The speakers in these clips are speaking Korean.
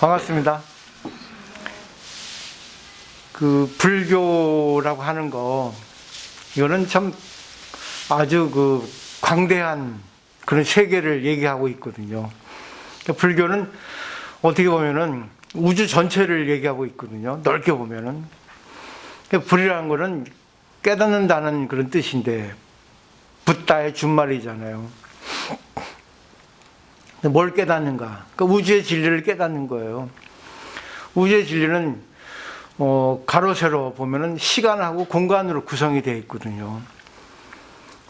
반갑습니다. 불교라고 하는 거, 이거는 참 아주 광대한 그런 세계를 얘기하고 있거든요. 불교는 어떻게 보면은 우주 전체를 얘기하고 있거든요. 넓게 보면은. 불이라는 거는 깨닫는다는 그런 뜻인데, 붓다의 준말이잖아요. 뭘 깨닫는가? 우주의 진리를 깨닫는 거예요. 우주의 진리는 가로 세로 보면은 시간하고 공간으로 구성이 되어 있거든요.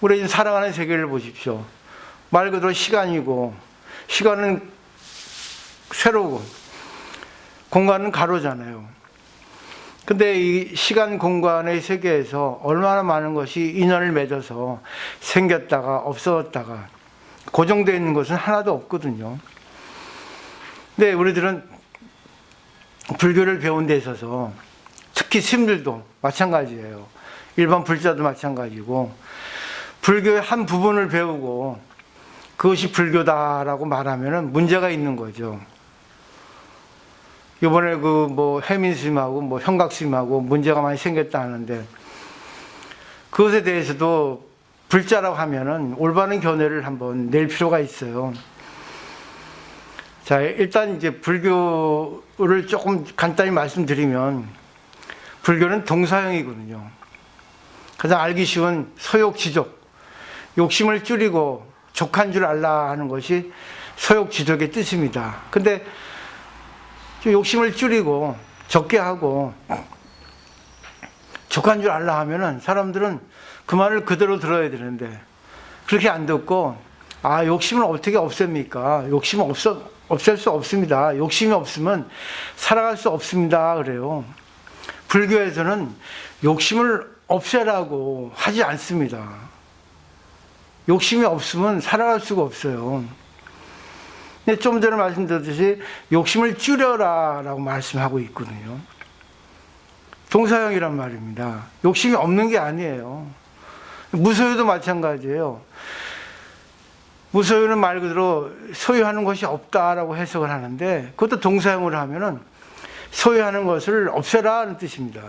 우리 지금 살아가는 세계를 보십시오. 말 그대로 시간이고, 시간은 세로고, 공간은 가로잖아요. 근데 이 시간 공간의 세계에서 얼마나 많은 것이 인연을 맺어서 생겼다가 없어졌다가 고정되어 있는 것은 하나도 없거든요. 근데 우리들은 불교를 배운 데 있어서 특히 스님들도 마찬가지예요. 일반 불자도 마찬가지고, 불교의 한 부분을 배우고 그것이 불교다라고 말하면 문제가 있는 거죠. 이번에 해민 스님하고 형각 스님하고 문제가 많이 생겼다 하는데, 그것에 대해서도 불자라고 하면은 올바른 견해를 한번 낼 필요가 있어요. 자, 일단 이제 불교를 조금 간단히 말씀드리면, 불교는 동사형이거든요. 가장 알기 쉬운 소욕지족, 욕심을 줄이고 족한 줄 알라 하는 것이 소욕지족의 뜻입니다. 근데 욕심을 줄이고 적게 하고 족한 줄 알라 하면은 사람들은 그 말을 그대로 들어야 되는데, 그렇게 안 듣고, 욕심을 어떻게 없앱니까? 욕심은 없앨 수 없습니다. 욕심이 없으면 살아갈 수 없습니다. 그래요. 불교에서는 욕심을 없애라고 하지 않습니다. 욕심이 없으면 살아갈 수가 없어요. 근데 좀 전에 말씀드렸듯이 욕심을 줄여라 라고 말씀하고 있거든요. 동사형이란 말입니다. 욕심이 없는 게 아니에요. 무소유도 마찬가지예요. 무소유는 말 그대로 소유하는 것이 없다라고 해석을 하는데, 그것도 동사형으로 하면은 소유하는 것을 없애라 하는 뜻입니다.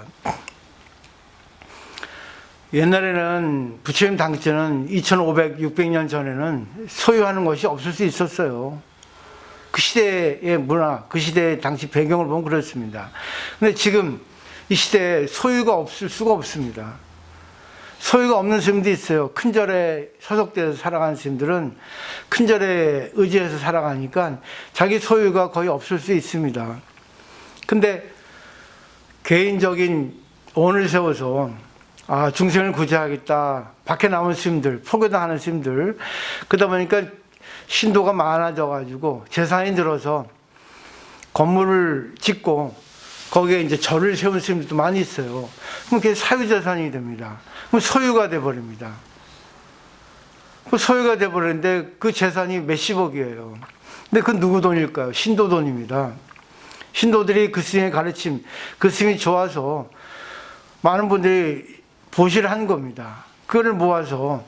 옛날에는 부처님 당시에는 2500, 600년 전에는 소유하는 것이 없을 수 있었어요. 그 시대의 문화, 그 시대의 당시 배경을 보면 그렇습니다. 근데 지금 이 시대에 소유가 없을 수가 없습니다. 소유가 없는 스님도 있어요. 큰 절에 소속돼서 살아가는 스님들은 큰 절에 의지해서 살아가니까 자기 소유가 거의 없을 수 있습니다. 근데 개인적인 원을 세워서 중생을 구제하겠다, 밖에 나온 스님들, 포교당하는 스님들, 그러다 보니까 신도가 많아져가지고 재산이 늘어서 건물을 짓고 거기에 이제 절을 세운 스님들도 많이 있어요. 그럼 그게 사유재산이 됩니다. 그럼 소유가 돼버립니다. 그 소유가 돼버리는데 그 재산이 몇십억이에요. 근데 그건 누구 돈일까요? 신도 돈입니다. 신도들이 그 스님의 가르침, 그 스님이 좋아서 많은 분들이 보시를 한 겁니다. 그거를 모아서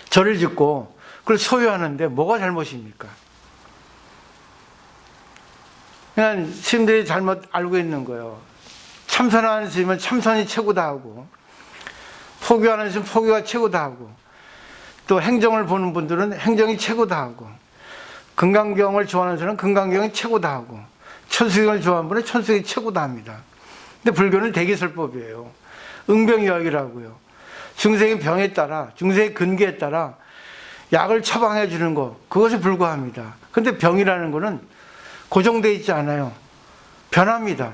절을 짓고 그걸 소유하는데 뭐가 잘못입니까? 그냥 스님들이 잘못 알고 있는 거예요. 참선하는 스님은 참선이 최고다 하고, 포교하는 스님은 포교가 최고다 하고, 또 행정을 보는 분들은 행정이 최고다 하고, 금강경을 좋아하는 사람은 금강경이 최고다 하고, 천수경을 좋아하는 분은 천수경이 최고다 합니다. 근데 불교는 대기설법이에요. 응병이약이라고요. 중생의 병에 따라, 중생의 근기에 따라 약을 처방해 주는 것, 그것에 불과합니다. 근데 병이라는 거는 고정되어 있지 않아요. 변합니다.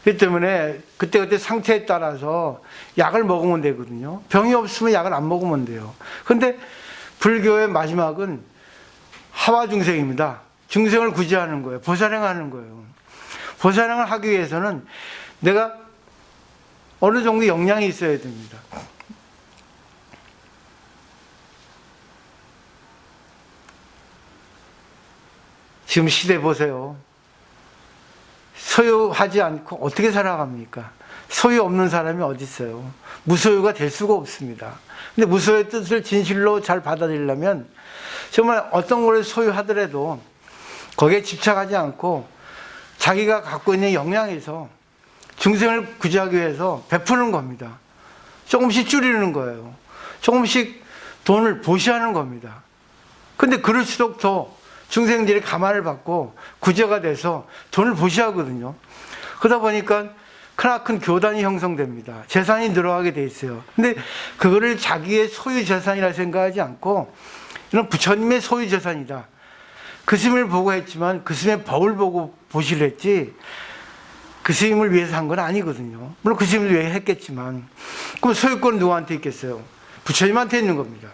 그렇기 때문에 그때그때 상태에 따라서 약을 먹으면 되거든요. 병이 없으면 약을 안 먹으면 돼요. 근데 불교의 마지막은 하와 중생입니다. 중생을 구제하는 거예요. 보살행하는 거예요. 보살행을 하기 위해서는 내가 어느 정도 역량이 있어야 됩니다. 지금 시대 보세요. 소유하지 않고 어떻게 살아갑니까? 소유 없는 사람이 어디 있어요? 무소유가 될 수가 없습니다. 근데 무소유의 뜻을 진실로 잘 받아들이려면 정말 어떤 걸 소유하더라도 거기에 집착하지 않고 자기가 갖고 있는 역량에서 중생을 구제하기 위해서 베푸는 겁니다. 조금씩 줄이는 거예요. 조금씩 돈을 보시하는 겁니다. 근데 그럴수록 더 중생들이 가만을 받고 구제가 돼서 돈을 보시하거든요. 그러다 보니까 크나큰 교단이 형성됩니다. 재산이 늘어가게 돼 있어요. 근데 그거를 자기의 소유 재산이라 생각하지 않고 이런 부처님의 소유 재산이다. 그 스님을 보고 했지만 그 스님의 법을 보고 보시려 했지 그 스님을 위해서 한 건 아니거든요. 물론 그 스님을 위해 했겠지만 그럼 소유권은 누구한테 있겠어요? 부처님한테 있는 겁니다.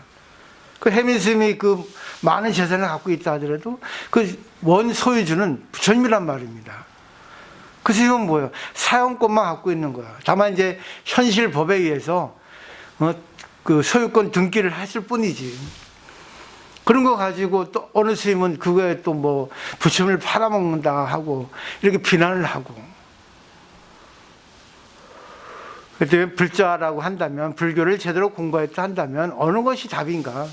그 해민 스님이 그 많은 재산을 갖고 있다 하더라도 그 원 소유주는 부처님이란 말입니다. 그 스님은 뭐예요? 사용권만 갖고 있는 거야. 다만 이제 현실 법에 의해서 그 소유권 등기를 했을 뿐이지. 그런 거 가지고 또 어느 스님은 그거에 또 뭐 부처님을 팔아먹는다 하고 이렇게 비난을 하고. 그때 불자라고 한다면 불교를 제대로 공부했다 한다면 어느 것이 답인가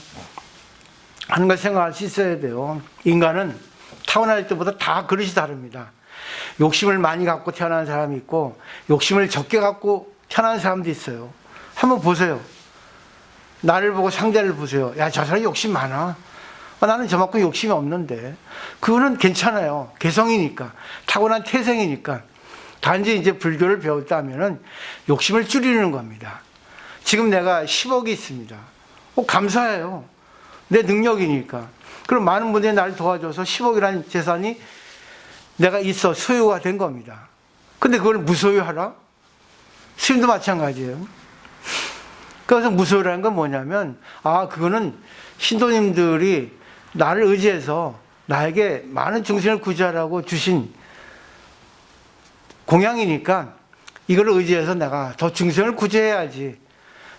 하는 걸 생각할 수 있어야 돼요. 인간은 타고날 때보다 다 그릇이 다릅니다. 욕심을 많이 갖고 태어난 사람이 있고 욕심을 적게 갖고 태어난 사람도 있어요. 한번 보세요. 나를 보고 상대를 보세요. 야, 저 사람이 욕심 많아. 나는 저만큼 욕심이 없는데. 그거는 괜찮아요. 개성이니까. 타고난 태생이니까. 단지 이제 불교를 배웠다면은 욕심을 줄이는 겁니다. 지금 내가 10억이 있습니다. 감사해요. 내 능력이니까. 그럼 많은 분들이 나를 도와줘서 10억이라는 재산이 내가 있어 소유가 된 겁니다. 근데 그걸 무소유하라? 스님도 마찬가지예요. 그래서 무소유라는 건 뭐냐면 그거는 신도님들이 나를 의지해서 나에게 많은 중생을 구제하라고 주신 공양이니까 이걸 의지해서 내가 더 중생을 구제해야지.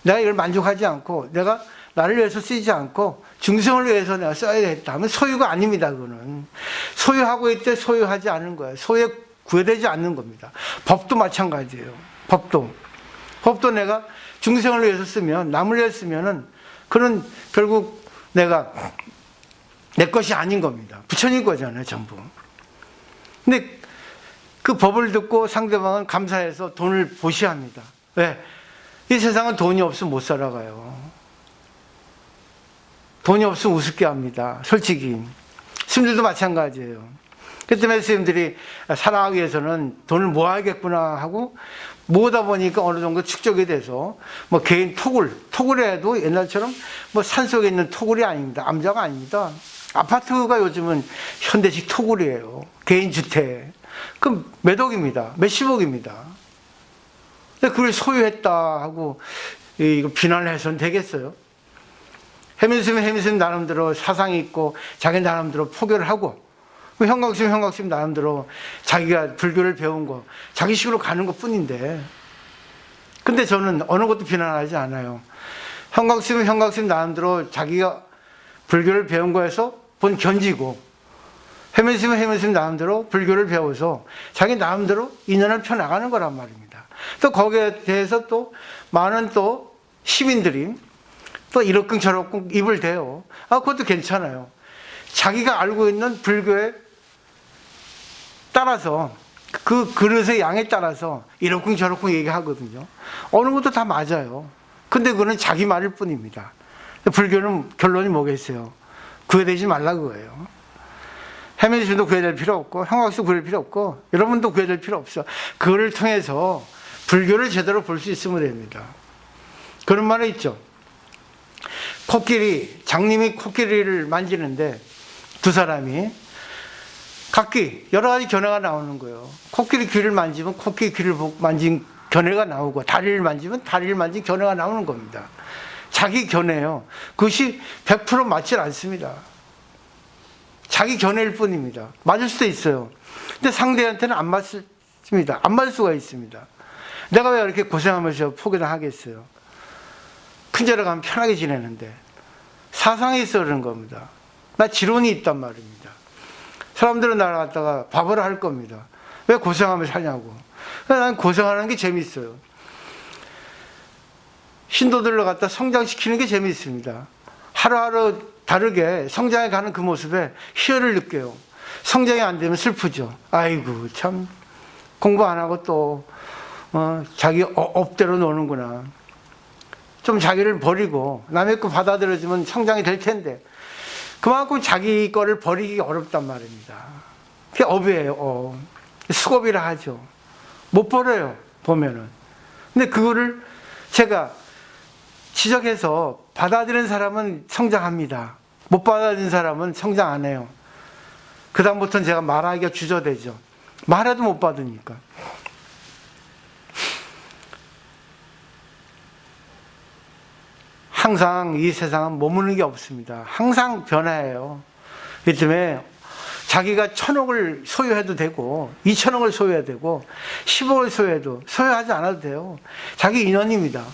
내가 이걸 만족하지 않고 내가 나를 위해서 쓰지 않고 중생을 위해서 내가 써야겠다 하면 소유가 아닙니다. 그거는 소유하고 있을 때 소유하지 않은 거예요. 소유에 구애되지 않는 겁니다. 법도 마찬가지예요. 법도 내가 중생을 위해서 쓰면 남을 위해서 쓰면은 그는 결국 내가 내 것이 아닌 겁니다. 부처님 거잖아요, 전부. 근데 그 법을 듣고 상대방은 감사해서 돈을 보시합니다. 왜? 이 세상은 돈이 없으면 못 살아가요. 돈이 없으면 우습게 합니다. 솔직히. 스님들도 마찬가지예요. 그 때문에 스님들이 살아가기 위해서는 돈을 모아야겠구나 하고 모으다 보니까 어느 정도 축적이 돼서 뭐 개인 토굴 해도 옛날처럼 뭐 산속에 있는 토굴이 아닙니다. 암자가 아닙니다. 아파트가 요즘은 현대식 토굴이에요. 개인 주택. 그럼 몇 억입니다. 몇십억입니다. 근데 그걸 소유했다 하고 이거 비난을 해서는 되겠어요? 해민스님 나름대로 사상이 있고 자기 나름대로 포교를 하고 형광스님 나름대로 자기가 불교를 배운 거 자기 식으로 가는 것 뿐인데 근데 저는 어느 것도 비난하지 않아요. 형광스님 나름대로 자기가 불교를 배운 거에서 본 견지고 해민스님 나름대로 불교를 배워서 자기 나름대로 인연을 펴나가는 거란 말입니다. 또 거기에 대해서 또 많은 또 시민들이 또 이렇쿵 저렇쿵 입을 대요. 그것도 괜찮아요. 자기가 알고 있는 불교에 따라서 그 그릇의 양에 따라서 이렇쿵 저렇쿵 얘기하거든요. 어느 것도 다 맞아요. 근데 그거는 자기 말일 뿐입니다. 불교는 결론이 뭐겠어요? 구애되지 말라 그거예요. 해민스님도 구애될 필요 없고 형광스도 구애될 필요 없고 여러분도 구애될 필요 없어. 그거를 통해서 불교를 제대로 볼 수 있으면 됩니다. 그런 말이 있죠. 장님이 코끼리를 만지는데 두 사람이 각기 여러 가지 견해가 나오는 거예요. 코끼리 귀를 만지면 코끼리 귀를 만진 견해가 나오고 다리를 만지면 다리를 만진 견해가 나오는 겁니다. 자기 견해요. 그것이 100% 맞지 않습니다. 자기 견해일 뿐입니다. 맞을 수도 있어요. 근데 상대한테는 안 맞습니다. 안 맞을 수가 있습니다. 내가 왜 이렇게 고생하면서 포기를 하겠어요? 큰 절에 가면 편하게 지내는데 사상이 있어 그러는 겁니다. 나 지론이 있단 말입니다. 사람들은 나를 갖다가 바보를 할 겁니다. 왜 고생하며 사냐고. 난 고생하는 게 재밌어요. 신도들을 갖다 성장시키는 게 재밌습니다. 하루하루 다르게 성장해 가는 그 모습에 희열을 느껴요. 성장이 안 되면 슬프죠. 아이고, 참, 공부 안 하고 또, 자기 업대로 노는구나. 좀 자기를 버리고 남의 거 받아들여주면 성장이 될 텐데, 그만큼 자기 거를 버리기 어렵단 말입니다. 그게 업이에요, 수급이라 하죠. 못 버려요, 보면은. 근데 그거를 제가 지적해서 받아들이는 사람은 성장합니다. 못 받아들이는 사람은 성장 안 해요. 그다음부터는 제가 말하기가 주저되죠. 말해도 못 받으니까. 항상 이 세상은 머무는 게 없습니다. 항상 변화해요. 그렇기 때문에 자기가 1,000억을 소유해도 되고 2,000억을 소유해도 되고 10억을 소유해도 소유하지 않아도 돼요. 자기 인연입니다.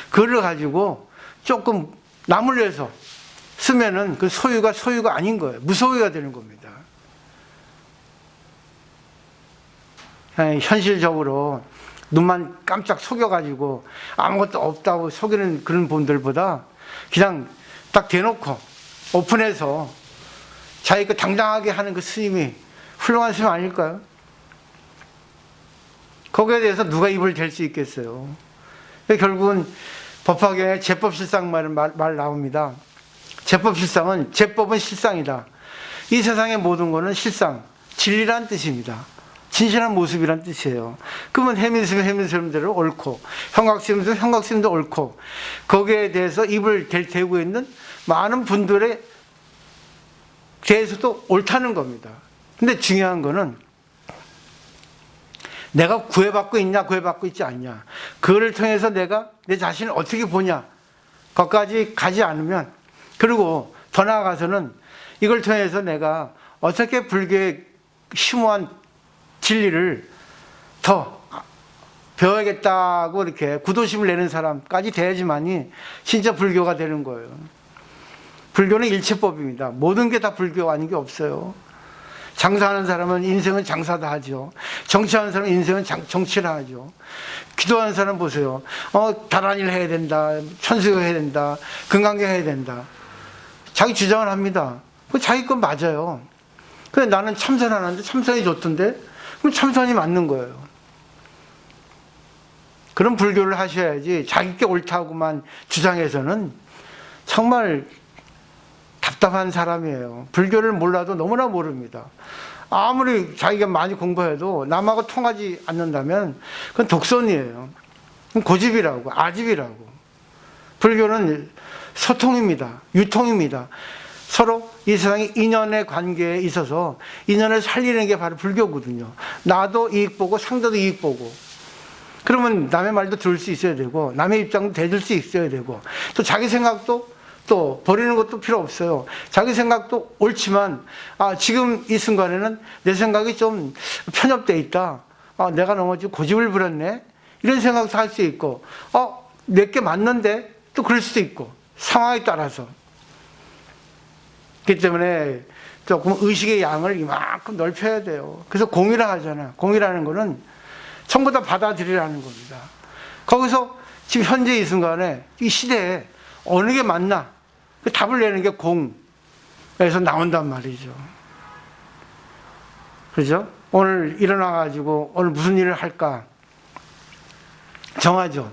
그걸 가지고 조금 남을 위해서 쓰면은 그 소유가 아닌 거예요. 무소유가 되는 겁니다. 현실적으로 눈만 깜짝 속여가지고 아무것도 없다고 속이는 그런 분들보다 그냥 딱 대놓고 오픈해서 자기 거 당당하게 하는 그 스님이 훌륭한 스님 아닐까요? 거기에 대해서 누가 입을 댈 수 있겠어요? 결국은 법화경에 제법실상 말 나옵니다. 제법실상은, 제법은 실상이다. 이 세상의 모든 것은 실상, 진리란 뜻입니다. 진실한 모습이란 뜻이에요. 그러면 해민스님대로 옳고, 형각스님도 옳고, 거기에 대해서 입을 대고 있는 많은 분들에 대해서도 옳다는 겁니다. 근데 중요한 거는 내가 구애받고 있냐, 구애받고 있지 않냐. 그거를 통해서 내가 내 자신을 어떻게 보냐. 거기까지 가지 않으면, 그리고 더 나아가서는 이걸 통해서 내가 어떻게 불교의 심오한 진리를 더 배워야겠다고 이렇게 구도심을 내는 사람까지 돼야지만이 진짜 불교가 되는 거예요. 불교는 일체법입니다. 모든 게 다 불교 아닌 게 없어요. 장사하는 사람은 인생은 장사다 하죠. 정치하는 사람은 인생은 정치를 하죠. 기도하는 사람 보세요. 다란이를 해야 된다. 천수교 해야 된다. 금강경 해야 된다. 자기 주장을 합니다. 그 자기 건 맞아요. 근데 나는 참선하는데 참선이 좋던데? 그럼 참선이 맞는 거예요. 그런 불교를 하셔야지 자기 게 옳다고만 주장해서는 정말 답답한 사람이에요. 불교를 몰라도 너무나 모릅니다. 아무리 자기가 많이 공부해도 남하고 통하지 않는다면 그건 독선이에요. 그건 고집이라고, 아집이라고. 불교는 소통입니다. 유통입니다. 서로 이 세상의 인연의 관계에 있어서 인연을 살리는 게 바로 불교거든요. 나도 이익 보고 상대도 이익 보고. 그러면 남의 말도 들을 수 있어야 되고 남의 입장도 대줄 수 있어야 되고 또 자기 생각도 또 버리는 것도 필요 없어요. 자기 생각도 옳지만 지금 이 순간에는 내 생각이 좀 편협되어 있다. 내가 너무 고집을 부렸네. 이런 생각도 할 수 있고 내게 맞는데 또 그럴 수도 있고 상황에 따라서. 그렇기 때문에 조금 의식의 양을 이만큼 넓혀야 돼요. 그래서 공이라 하잖아요. 공이라는 거는 전부 다 받아들이라는 겁니다. 거기서 지금 현재 이 순간에 이 시대에 어느 게 맞나 그 답을 내는 게 공에서 나온단 말이죠. 그죠? 오늘 일어나가지고 오늘 무슨 일을 할까 정하죠.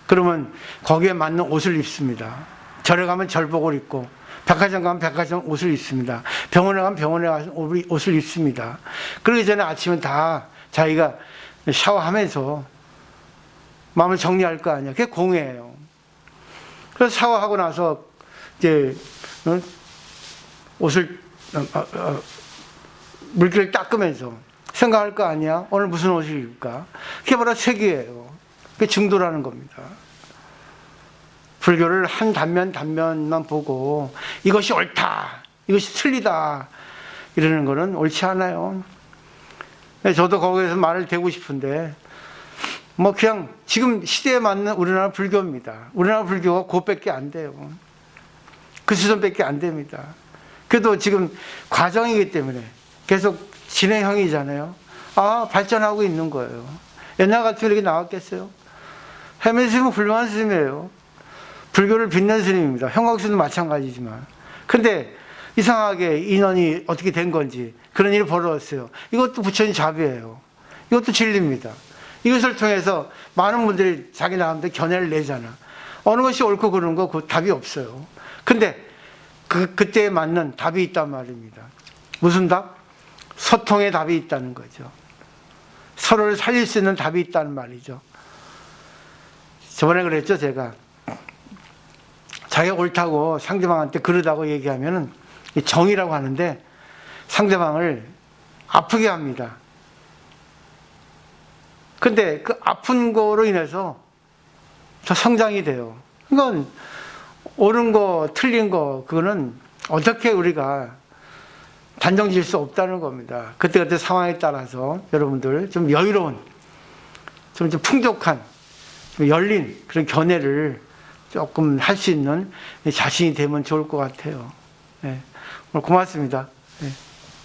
그러면 거기에 맞는 옷을 입습니다. 절에 가면 절복을 입고 백화점 가면 백화점 옷을 입습니다. 병원에 가면 병원에 가서 옷을 입습니다. 그러기 전에 아침에 다 자기가 샤워하면서 마음을 정리할 거 아니야. 그게 공예예요. 그래서 샤워하고 나서 이제 옷을 물기를 닦으면서 생각할 거 아니야. 오늘 무슨 옷을 입을까? 그게 바로 색이에요. 그게 중도라는 겁니다. 불교를 한 단면만 보고 이것이 옳다, 이것이 틀리다 이러는 거는 옳지 않아요. 저도 거기에서 말을 대고 싶은데 그냥 지금 시대에 맞는 우리나라 불교입니다. 우리나라 불교가 그것밖에 안 돼요. 그 수준밖에 안 됩니다. 그래도 지금 과정이기 때문에 계속 진행형이잖아요. 발전하고 있는 거예요. 옛날 같으면 이렇게 나왔겠어요? 해민 스님은 훌륭한 스님이에요. 불교를 빛낸 스님입니다. 형광스님도 마찬가지지만. 근데 이상하게 인원이 어떻게 된 건지 그런 일이 벌어졌어요. 이것도 부처님 자비예요. 이것도 진리입니다. 이것을 통해서 많은 분들이 자기 나름대로 견해를 내잖아. 어느 것이 옳고 그른 거 그 답이 없어요. 근데 그때에 맞는 답이 있단 말입니다. 무슨 답? 소통의 답이 있다는 거죠. 서로를 살릴 수 있는 답이 있다는 말이죠. 저번에 그랬죠, 제가. 자기가 옳다고 상대방한테 그러다고 얘기하면은 정의라고 하는데 상대방을 아프게 합니다. 근데 그 아픈 거로 인해서 더 성장이 돼요. 그러니까 옳은 거, 틀린 거, 그거는 어떻게 우리가 단정 지을 수 없다는 겁니다. 그때그때 상황에 따라서 여러분들 좀 여유로운, 좀 풍족한, 좀 열린 그런 견해를 조금 할 수 있는 자신이 되면 좋을 것 같아요. 네. 오늘 고맙습니다. 네.